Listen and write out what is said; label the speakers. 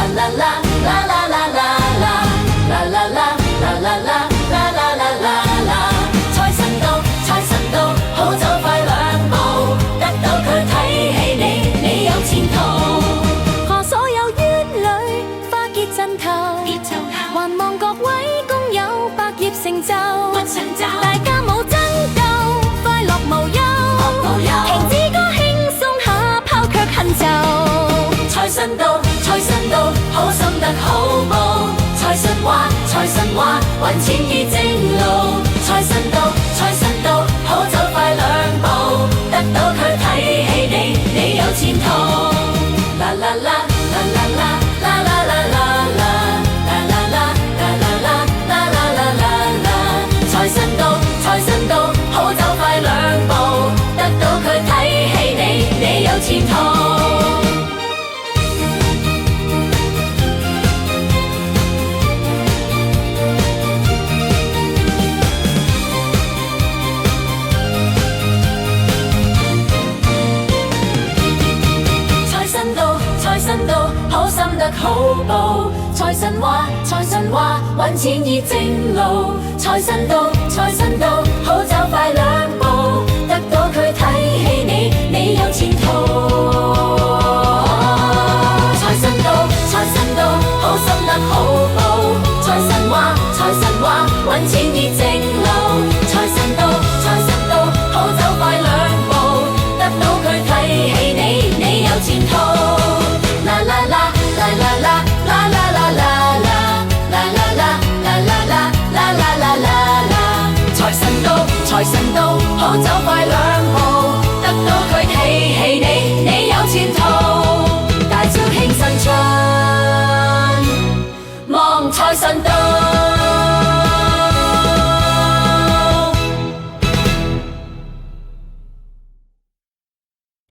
Speaker 1: 啦啦啦啦啦啦啦啦啦啦啦啦啦啦啦啦，財神到，財神到，好走快兩步，得到佢睇起你，你有前途。
Speaker 2: 賀所有冤侶花結陣頭，還望各位工友百業成就，大家冇爭鬥，快樂無憂，停止歌輕鬆下，拋卻恨就。
Speaker 1: 財神到，財神到，好心得好報。財神話，財神話，揾錢易正路。財神到，財神到，好走快兩步，得到佢睇起你，你有前途。啦啦啦啦啦啦啦啦啦啦啦啦啦啦啦啦啦，財神到，財神到，好走快兩步，得到佢睇起你，你有前途。財神到，好心得好報。財神話，財神話，揾錢易正路。財神到，財神到，好走快兩步，得到佢睇起你，你有前途。